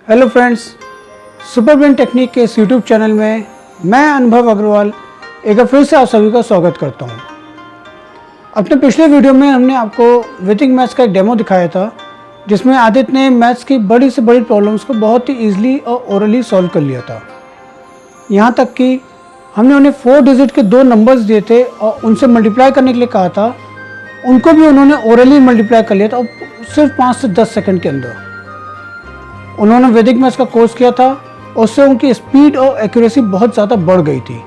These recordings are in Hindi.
Hello friends, super brain technique के इस यूट्यूब चैनल में मैं अनुभव अग्रवाल एक बार फिर से आप सभी का स्वागत करता हूं। अपने पिछले वीडियो में हमने आपको वैदिक मैथ्स का एक डेमो दिखाया था, जिसमें आदित्य ने मैथ्स की बड़ी से बड़ी प्रॉब्लम्स को बहुत ही ईजिली और ओरली सॉल्व कर लिया था। यहाँ तक कि हमने उन्हें 4 डिजिट के 2 नंबर्स दिए थे और उनसे मल्टीप्लाई करने के लिए कहा था। उनको भी उन्होंने ओरली मल्टीप्लाई कर लिया था और सिर्फ 5 से 10 सेकंड के अंदर। उन्होंने वैदिक मैथ्स का कोर्स किया था, उससे उनकी स्पीड और एक्यूरेसी बहुत ज़्यादा बढ़ गई थी।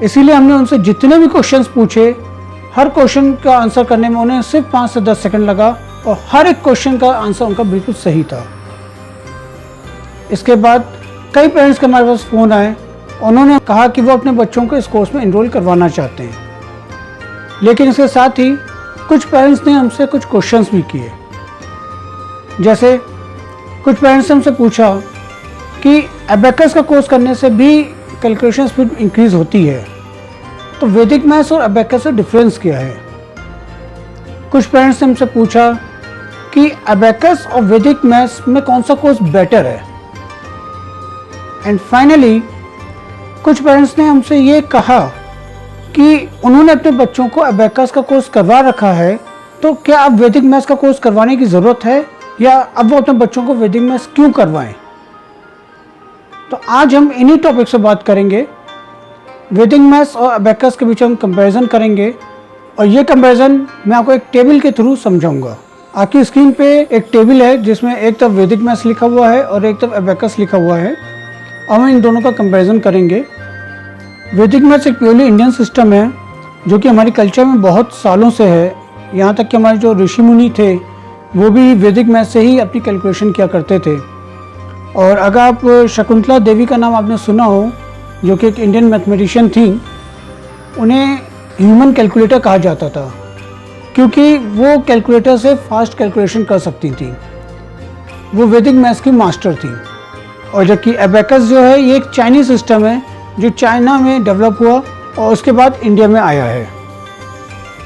इसीलिए हमने उनसे जितने भी क्वेश्चंस पूछे, हर क्वेश्चन का आंसर करने में उन्हें सिर्फ 5 से 10 सेकंड लगा और हर एक क्वेश्चन का आंसर उनका बिल्कुल सही था। इसके बाद कई पेरेंट्स के हमारे पास फ़ोन आए, उन्होंने कहा कि वो अपने बच्चों को इस कोर्स में इनरोल करवाना चाहते हैं। लेकिन इसके साथ ही कुछ पेरेंट्स ने हमसे कुछ क्वेश्चंस भी किए। जैसे कुछ पेरेंट्स ने हमसे पूछा कि एबेकस का कोर्स करने से भी कैलकुलेशन स्पीड इंक्रीज होती है, तो वैदिक मैथ्स और एबेकस का डिफरेंस क्या है। कुछ पेरेंट्स ने हमसे पूछा कि एबेकस और वैदिक मैथ्स में कौन सा कोर्स बेटर है। एंड फाइनली कुछ पेरेंट्स ने हमसे ये कहा कि उन्होंने अपने बच्चों को एबेकस का कोर्स करवा रखा है, तो क्या अब वैदिक मैथ्स का कोर्स करवाने की ज़रूरत है या अब वो अपने बच्चों को वैदिक मैथ्स क्यों करवाएं। तो आज हम इन्हीं टॉपिक से बात करेंगे। वैदिक मैथ्स और एबेकस के बीच हम कंपैरिजन करेंगे और ये कंपैरिजन मैं आपको एक टेबल के थ्रू समझाऊंगा। आपकी स्क्रीन पे एक टेबल है जिसमें एक तरफ वैदिक मैथ्स लिखा हुआ है और एक तरफ एबेकस लिखा हुआ है, और हम इन दोनों का कंपैरिजन करेंगे। वैदिक मैथ्स एक प्योरली इंडियन सिस्टम है जो कि हमारी कल्चर में बहुत सालों से है। यहाँ तक कि हमारे जो ऋषि मुनि थे वो भी वैदिक मैथ्स से ही अपनी कैलकुलेशन किया करते थे। और अगर आप शकुंतला देवी का नाम आपने सुना हो, जो कि एक इंडियन मैथमेटिशियन थी, उन्हें ह्यूमन कैलकुलेटर कहा जाता था क्योंकि वो कैलकुलेटर से फास्ट कैलकुलेशन कर सकती थी। वो वैदिक मैथ्स की मास्टर थी। और जबकि एबेकस जो है ये एक चाइनीज सिस्टम है जो चाइना में डेवलप हुआ और उसके बाद इंडिया में आया है।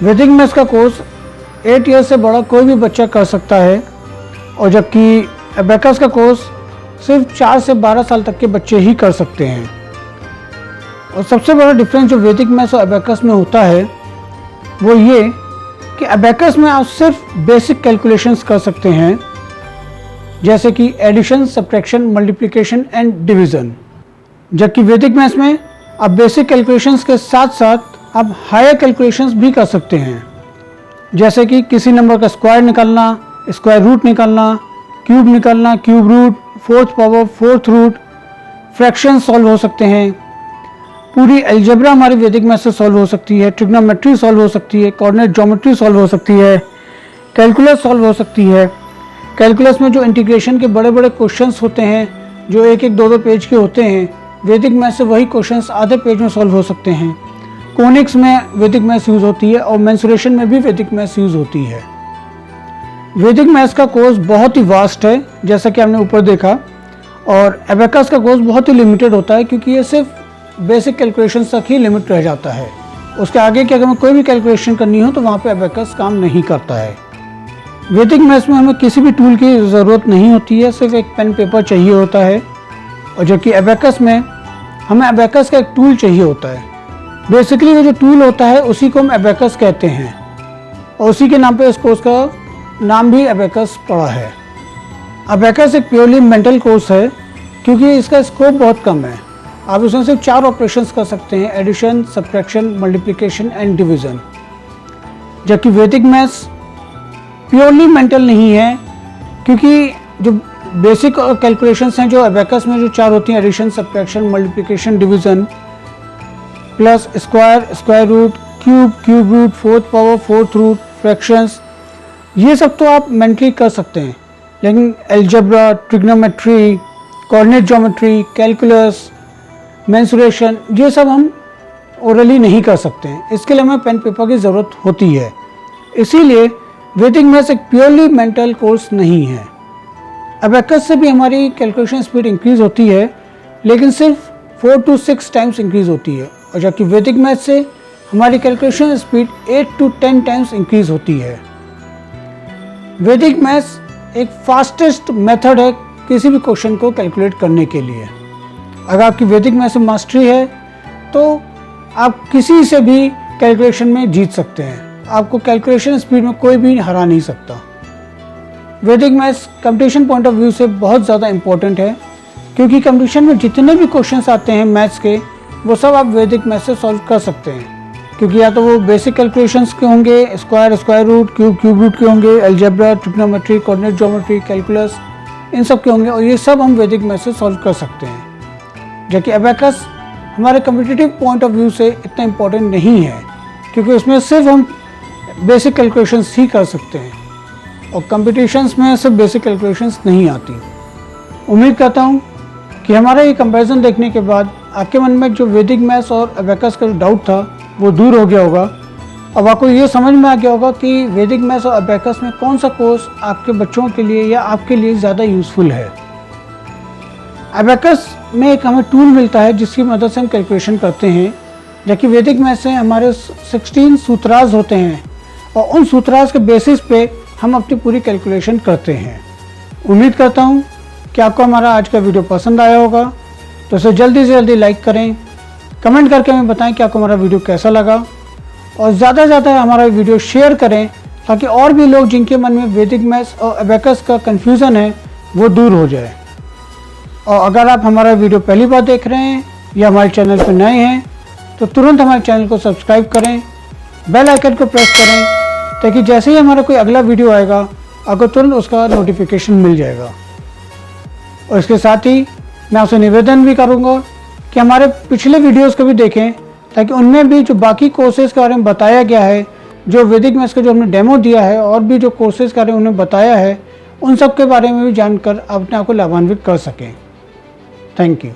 वैदिक मैथ्स का कोर्स 8 ईयर से बड़ा कोई भी बच्चा कर सकता है, और जबकि एबेकस का कोर्स सिर्फ 4 से 12 साल तक के बच्चे ही कर सकते हैं। और सबसे बड़ा डिफरेंस जो वैदिक मैथ्स और एबेकस में होता है वो ये कि एबेकस में आप सिर्फ बेसिक कैलकुलेशंस कर सकते हैं, जैसे कि addition, subtraction, multiplication and division. जबकि वैदिक मैथ्स में आप बेसिक कैलकुलेशंस के साथ साथ आप हायर कैलकुलेशंस भी कर सकते हैं, जैसे कि किसी नंबर का स्क्वायर निकालना, स्क्वायर रूट निकालना, क्यूब निकालना, cube root, 4th power, 4th root, fraction solve हो सकते हैं। पूरी अलजेब्रा हमारी वैदिक मैथ्स से सॉल्व हो सकती है, ट्रिग्नोमेट्री सॉल्व हो सकती है, कोऑर्डिनेट ज्योमेट्री सॉल्व हो सकती है, कैलकुलस सॉल्व हो सकती है। कैलकुलस में जो इंटीग्रेशन के बड़े बड़े क्वेश्चंस होते हैं जो 1-1, 2-2 पेज के होते हैं, वैदिक मैथ्स से वही क्वेश्चंस आधे पेज में सॉल्व हो सकते हैं। कोनिक्स में वैदिक मैथ्स यूज़ होती है और मेंसुरेशन में भी वैदिक मैथ्स यूज़ होती है। वैदिक मैथ्स का कोर्स बहुत ही वास्ट है, जैसा कि हमने ऊपर देखा, और एबेकस का कोर्स बहुत ही लिमिटेड होता है क्योंकि ये सिर्फ बेसिक कैलकुलेशन तक ही लिमिट रह जाता है। उसके आगे की अगर हमें कोई भी कैलकुलेशन करनी हो तो वहाँ पे एबेकस काम नहीं करता है। वैदिक मैथ्स में हमें किसी भी टूल की ज़रूरत नहीं होती है, सिर्फ एक पेन पेपर चाहिए होता है, और जबकि एबेकस में हमें एबेकस का एक टूल चाहिए होता है। बेसिकली वो जो टूल होता है उसी को हम एबेकस कहते हैं, और उसी के नाम पे इस कोर्स का नाम भी एबेकस पड़ा है। एबेकस एक प्योरली मेंटल कोर्स है क्योंकि इसका स्कोप बहुत कम है। आप उसमें सिर्फ 4 ऑपरेशंस कर सकते हैं, addition, subtraction, multiplication and division. जबकि वैदिक मैथ्स प्योरली मेंटल नहीं है क्योंकि जो बेसिक कैलकुलेशंस हैं जो एबेकस में जो 4 होती हैं, addition, subtraction, multiplication, division, plus square, square root, cube, cube root, 4th power, 4th root, fractions, ये सब तो आप मेंटली कर सकते हैं। लेकिन algebra, trigonometry, coordinate geometry, calculus, mensuration, ये सब हम ओरली नहीं कर सकते हैं। इसके लिए हमें पेन पेपर की ज़रूरत होती है। इसीलिए वैदिक मैथ्स एक प्योरली मेंटल कोर्स नहीं है। एबेकस से भी हमारी कैलकुलेशन स्पीड इंक्रीज होती है, लेकिन सिर्फ 4 to 6 टाइम्स इंक्रीज होती है, और जबकि वैदिक मैथ्स से हमारी calculation speed 8 to 10 times increase होती है। वैदिक मैथ्स एक फास्टेस्ट मेथड है किसी भी क्वेश्चन को कैलकुलेट करने के लिए। अगर आपकी वैदिक मैथ्स में मास्टरी है तो आप किसी से भी कैलकुलेशन में जीत सकते हैं। आपको कैलकुलेशन स्पीड में कोई भी हरा नहीं सकता। वैदिक maths competition point of view से बहुत ज़्यादा इम्पोर्टेंट है, क्योंकि कंपटीशन में जितने भी क्वेश्चंस आते हैं मैथ्स के, वो सब आप वैदिक मैथ्स से सॉल्व कर सकते हैं। क्योंकि या तो वो बेसिक कैलकुलेशंस के होंगे, square, square root, cube root के होंगे, algebra, trigonometry, coordinate geometry, calculus, इन सब के होंगे, और ये सब हम वैदिक मैथ्स से सॉल्व कर सकते हैं। जबकि अबेकस हमारे कम्पिटिटिव पॉइंट ऑफ व्यू से इतना इम्पोर्टेंट नहीं है, क्योंकि उसमें सिर्फ हम बेसिक कैलकुलेशंस ही कर सकते हैं, और कंपटीशंस में सिर्फ बेसिक कैलकुलेशंस नहीं आती। उम्मीद करता हूँ कि हमारा ये कंपैरिजन देखने के बाद आपके मन में जो वैदिक मैथ्स और अबेकस का जो डाउट था वो दूर हो गया होगा। अब आपको ये समझ में आ गया होगा कि वैदिक मैथ्स और अबेकस में कौन सा कोर्स आपके बच्चों के लिए या आपके लिए ज़्यादा यूज़फुल है। अबेकस में एक हमें टूल मिलता है जिसकी मदद से हम कैलकुलेशन करते हैं, जबकि वैदिक मैथ्स में हमारे 16 सूत्रास होते हैं, और उन सूत्रास के बेसिस पे हम अपनी पूरी कैलकुलेशन करते हैं। उम्मीद करता हूँ कि आपको हमारा आज का वीडियो पसंद आया होगा, तो इसे जल्दी से जल्दी लाइक करें, कमेंट करके हमें बताएं कि आपको हमारा वीडियो कैसा लगा, और ज़्यादा से ज़्यादा हमारा वीडियो शेयर करें ताकि और भी लोग जिनके मन में वैदिक मैथ्स और अबेकस का कन्फ्यूज़न है वो दूर हो जाए। और अगर आप हमारा वीडियो पहली बार देख रहे हैं या हमारे चैनल पर नए हैं तो तुरंत हमारे चैनल को सब्सक्राइब करें, बेल आइकन को प्रेस करें, ताकि जैसे ही हमारा कोई अगला वीडियो आएगा आपको तुरंत उसका नोटिफिकेशन मिल जाएगा। और इसके साथ ही मैं आपसे निवेदन भी करूंगा कि हमारे पिछले वीडियोस को भी देखें, ताकि उनमें भी जो बाकी कोर्सेज़ के बारे में बताया गया है, जो वैदिक मैथ्स का जो हमने डेमो दिया है, और भी जो कोर्सेज़ के बारे में उन्हें बताया है, उन सब के बारे में भी जानकर अपने आप को लाभान्वित कर सकें। Thank you.